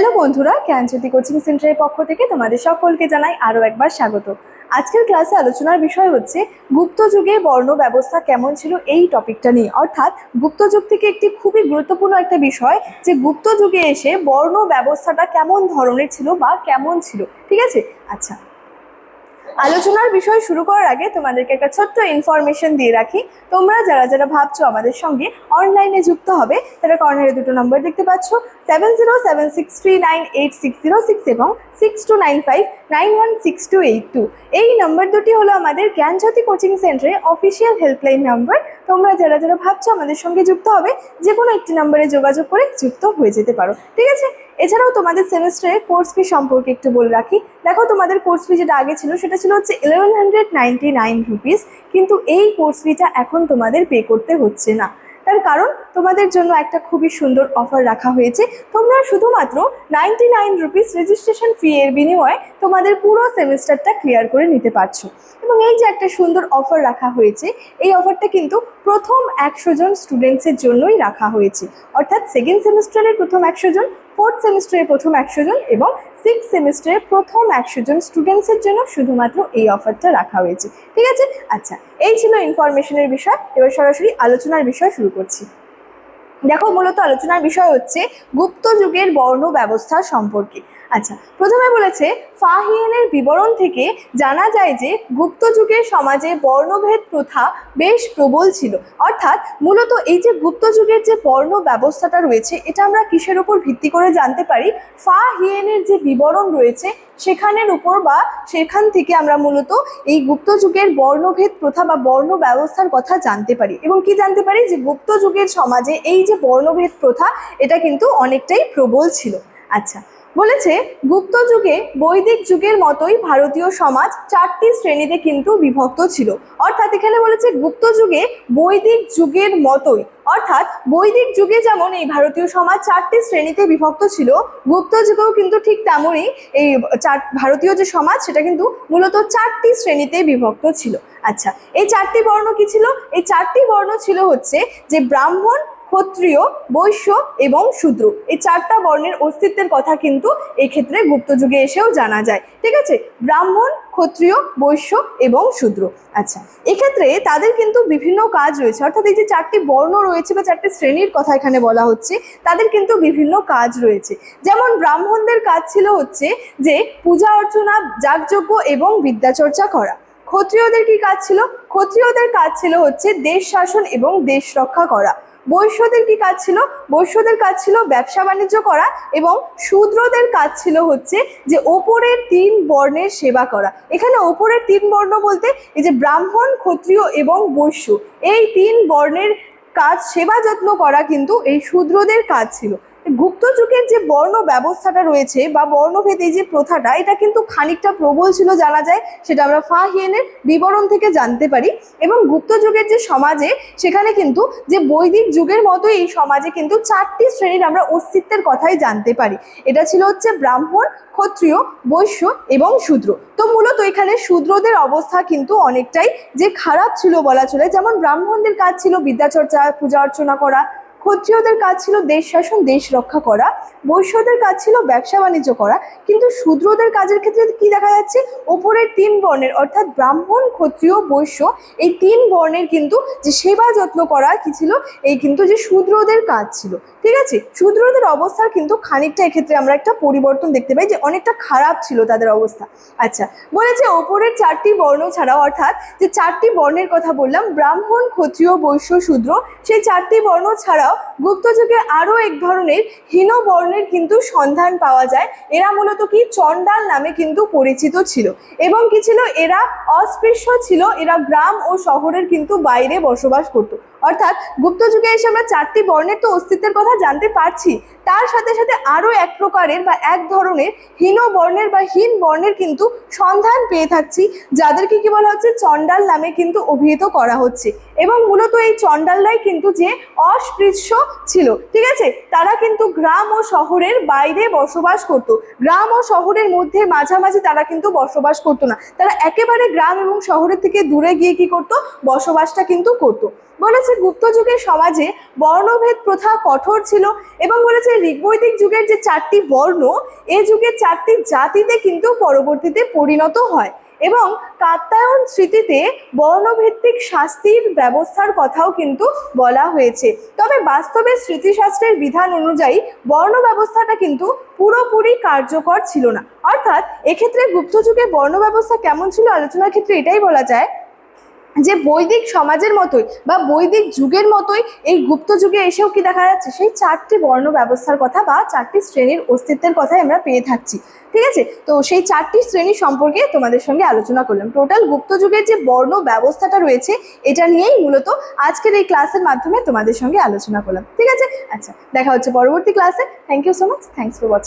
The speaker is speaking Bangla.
হ্যালো বন্ধুরা, জ্ঞানজ্যোতি কোচিং সেন্টারের পক্ষ থেকে তোমাদের সকলকে জানাই আরও একবার স্বাগত। আজকের ক্লাসে আলোচনার বিষয় হচ্ছে গুপ্ত যুগে বর্ণ ব্যবস্থা কেমন ছিল এই টপিকটা নিয়ে। অর্থাৎ গুপ্ত যুগ থেকে একটি খুবই গুরুত্বপূর্ণ একটা বিষয় যে গুপ্ত যুগে এসে বর্ণ ব্যবস্থাটা কেমন ধরনের ছিল বা কেমন ছিল। ঠিক আছে, আচ্ছা, আলোচনার বিষয় শুরু করার আগে তোমাদেরকে একটা ছোট্ট ইনফরমেশন দিয়ে রাখি। তোমরা যারা যারা ভাবছো আমাদের সঙ্গে অনলাইনে যুক্ত হবে, তারা কর্নারে দুটো নম্বর দেখতে পাচ্ছ, 7076398606 এবং 6295916282। এই নম্বর দুটি হলো আমাদের জ্ঞানজ্যোতি কোচিং সেন্টারে অফিসিয়াল হেল্পলাইন নম্বর। তোমরা যারা যারা ভাবছো আমাদের সঙ্গে যুক্ত হবে, যে কোনো একটি নম্বরে যোগাযোগ করে যুক্ত হয়ে যেতে পারো। ঠিক আছে, এছাড়াও তোমাদের সেমিস্টারে কোর্স ফি সম্পর্কে একটু বলে রাখি। দেখো, তোমাদের কোর্স ফি যেটা আগে ছিল সেটা ছিল হচ্ছে 1199 রুপিস, কিন্তু এই কোর্স ফিটা এখন তোমাদের পে করতে হচ্ছে না। তার কারণ তোমাদের জন্য একটা খুবই সুন্দর অফার রাখা হয়েছে। তোমরা শুধুমাত্র 99 রুপিস রেজিস্ট্রেশন ফি এর বিনিময়ে তোমাদের পুরো সেমিস্টারটা ক্লিয়ার করে নিতে পারছো। এবং এই যে একটা সুন্দর অফার রাখা হয়েছে, এই অফারটা কিন্তু প্রথম 100 জন স্টুডেন্টসের জন্যই রাখা হয়েছে। অর্থাৎ সেকেন্ড সেমিস্টারের প্রথম 100 জন, ফোর্থ সেমিস্টারের প্রথম 100 জন এবং সিক্স সেমিস্টারের প্রথম 100 জন স্টুডেন্টসের জন্য শুধুমাত্র এই অফারটা রাখা হয়েছে। ঠিক আছে, আচ্ছা, এই ছিল ইনফরমেশনের বিষয়। এবার সরাসরি আলোচনার বিষয় শুরু করছি। দেখো, মূলত আলোচনার বিষয় হচ্ছে গুপ্ত যুগের বর্ণ ব্যবস্থা সম্পর্কে। আচ্ছা, প্রথমে বলেছে ফাহিয়েনের বিবরণ থেকে জানা যায় যে গুপ্ত যুগের সমাজে বর্ণভেদ প্রথা বেশ প্রবল ছিল। অর্থাৎ মূলত এই যে গুপ্ত যুগের যে বর্ণ ব্যবস্থাটা রয়েছে, এটা আমরা কিসের উপর ভিত্তি করে জানতে পারি? ফাহিয়েনের যে বিবরণ রয়েছে সেখানের উপর, বা সেখান থেকে আমরা মূলত এই গুপ্ত যুগের বর্ণভেদ প্রথা বা বর্ণ ব্যবস্থার কথা জানতে পারি। এবং কি জানতে পারি? যে গুপ্ত যুগের সমাজে এই যে বর্ণভেদ প্রথা, এটা কিন্তু অনেকটাই প্রবল ছিল। আচ্ছা, বলেছে গুপ্ত যুগে বৈদিক যুগের মতোই ভারতীয় সমাজ 4টি শ্রেণীতে কিন্তু বিভক্ত ছিল। অর্থাৎ এখানে বলেছে গুপ্ত যুগে বৈদিক যুগের মতোই, অর্থাৎ বৈদিক যুগে যেমন এই ভারতীয় সমাজ 4টি শ্রেণীতে বিভক্ত ছিল, গুপ্ত যুগেও কিন্তু ঠিক তেমনই এই ভারতীয় যে সমাজ সেটা কিন্তু মূলত 4টি শ্রেণীতে বিভক্ত ছিল। আচ্ছা, এই 4টি বর্ণ কি ছিল? এই 4টি বর্ণ ছিল হচ্ছে যে ব্রাহ্মণ, ক্ষত্রিয়, বৈশ্য এবং শূদ্র। এই 4টা বর্ণের অস্তিত্বের কথা কিন্তু এই ক্ষেত্রে গুপ্ত যুগে এসেও জানা যায়। ঠিক আছে, ব্রাহ্মণ, ক্ষত্রিয়, বৈশ্য এবং শূদ্র। আচ্ছা, এক্ষেত্রে তাদের কিন্তু বিভিন্ন কাজ রয়েছে। অর্থাৎ এই যে 4টি বর্ণ রয়েছে বা 4টি শ্রেণীর কথা এখানে বলা হচ্ছে, তাদের কিন্তু বিভিন্ন কাজ রয়েছে। যেমন ব্রাহ্মণদের কাজ ছিল হচ্ছে যে পূজা অর্চনা, যাগযজ্ঞ এবং বিদ্যাচর্চা করা। ক্ষত্রিয়দের কি কাজ ছিল? ক্ষত্রিয়দের কাজ ছিল হচ্ছে দেশ শাসন এবং দেশ রক্ষা করা। বৈশ্যদের কি কাজ ছিল? বৈশ্যদের কাজ ছিল ব্যবসা বাণিজ্য করা। এবং শূদ্রদের কাজ ছিল হচ্ছে যে ওপরের 3 বর্ণের সেবা করা। এখানে ওপরের 3 বর্ণ বলতে এই যে ব্রাহ্মণ, ক্ষত্রিয় এবং বৈশ্য, এই 3 বর্ণের কাজ, সেবা যত্ন করা কিন্তু এই শূদ্রদের কাজ ছিল। গুপ্ত যুগের যে বর্ণ ব্যবস্থাটা রয়েছে বা বর্ণভেদ, এই যে প্রথাটা, এটা কিন্তু খানিকটা প্রবল ছিল জানা যায়। সেটা আমরা ফাহিয়েনের বিবরণ থেকে জানতে পারি। এবং গুপ্ত যুগের যে সমাজে, সেখানে কিন্তু যে বৈদিক যুগের মতো এই সমাজে কিন্তু 4টি শ্রেণীর আমরা অস্তিত্বের কথাই জানতে পারি। এটা ছিল হচ্ছে ব্রাহ্মণ, ক্ষত্রিয়, বৈশ্য এবং শূদ্র। তো মূলত এখানে শূদ্রদের অবস্থা কিন্তু অনেকটাই যে খারাপ ছিল বলা চলে। যেমন ব্রাহ্মণদের কাজ ছিল বিদ্যাচর্চা, পূজা অর্চনা করা। ক্ষত্রিয়দের কাজ ছিল দেশ শাসন, দেশ রক্ষা করা। বৈশ্যদের কাজ ছিল ব্যবসা বাণিজ্য করা। কিন্তু শূদ্রদের কাজের ক্ষেত্রে কি দেখা যাচ্ছে? ওপরের 3 বর্ণের, অর্থাৎ ব্রাহ্মণ, ক্ষত্রিয়, বৈশ্য, এই 3 বর্ণের কিন্তু যে সেবা যত্ন করা কি ছিল? এই কিন্তু যে শূদ্রদের কাজ ছিল। ঠিক আছে, শূদ্রদের অবস্থার কিন্তু খানিকটা এক্ষেত্রে আমরা একটা পরিবর্তন দেখতে পাই, যে অনেকটা খারাপ ছিল তাদের অবস্থা। আচ্ছা, বলেছে ওপরের 4টি বর্ণ ছাড়াও, অর্থাৎ যে 4টি বর্ণের কথা বললাম, ব্রাহ্মণ, ক্ষত্রিয়, বৈশ্য, শূদ্র, সেই 4টি বর্ণ ছাড়াও গুপ্ত যুগে আরো এক ধরনের হীন বর্ণের কিন্তু সন্ধান পাওয়া যায়। এরা মূলত কি চণ্ডাল নামে কিন্তু পরিচিত ছিল। এবং কি ছিল? এরা অস্পৃশ্য ছিল। এরা গ্রাম ও শহরের কিন্তু বাইরে বসবাস করত। অর্থাৎ গুপ্ত যুগে এসে আমরা 4টি বর্ণের তো অস্তিত্বের কথা জানতে পারছি, তার সাথে সাথে আরো এক প্রকারের বা এক ধরনের হীন বর্ণের বা হীন বর্ণের কিন্তু সন্ধান পেয়ে থাকছি, যাদেরকে কি বলা হচ্ছে? চণ্ডাল নামে কিন্তু অভিহিত করা হচ্ছে। এবং মূলত এই চণ্ডালরাই কিন্তু যে অস্পৃশ্য ছিল। ঠিক আছে, তারা কিন্তু গ্রাম ও শহরের বাইরে বসবাস করত। গ্রাম ও শহরের মধ্যে মাঝামাঝি তারা কিন্তু বসবাস করতো না। তারা একেবারে গ্রাম এবং শহরের থেকে দূরে গিয়ে কি করতো? বসবাসটা কিন্তু করতো। বলেছে বলেছে গুপ্ত যুগের সমাজে বর্ণভেদ প্রথা কঠোর ছিল এবং বলেছে ঋগ্বৈদিক যুগের যে 4টি বর্ণ এই যুগের 4টি জাতিতে কিন্তু পরবর্তীতে পরিণত হয় এবং কাত্যায়ন স্মৃতিতে বর্ণভিত্তিক শাস্তির ব্যবস্থার কথাও কিন্তু বলা হয়েছে। তবে বাস্তবে স্মৃতিশাস্ত্রের বিধান অনুযায়ী বর্ণ ব্যবস্থাটা কিন্তু পুরোপুরি কার্যকর ছিল না। অর্থাৎ এক্ষেত্রে গুপ্ত যুগে বর্ণ ব্যবস্থা কেমন ছিল আলোচনার ক্ষেত্রে এটাই বলা যায় যে বৈদিক সমাজের মতোই বা বৈদিক যুগের মতোই এই গুপ্ত যুগে এসেও কি দেখা যাচ্ছে সেই 4টি বর্ণ ব্যবস্থার কথা বা 4টি শ্রেণীর অস্তিত্বের কথাই আমরা পেয়ে থাকছি। ঠিক আছে, তো সেই 4টি শ্রেণী সম্পর্কে তোমাদের সঙ্গে আলোচনা করলাম। টোটাল গুপ্ত যুগের যে বর্ণ ব্যবস্থাটা রয়েছে এটা নিয়েই মূলত আজকের এই ক্লাসের মাধ্যমে তোমাদের সঙ্গে আলোচনা করলাম। ঠিক আছে, আচ্ছা দেখা হচ্ছে পরবর্তী ক্লাসে। Thank you so much, thanks for watching.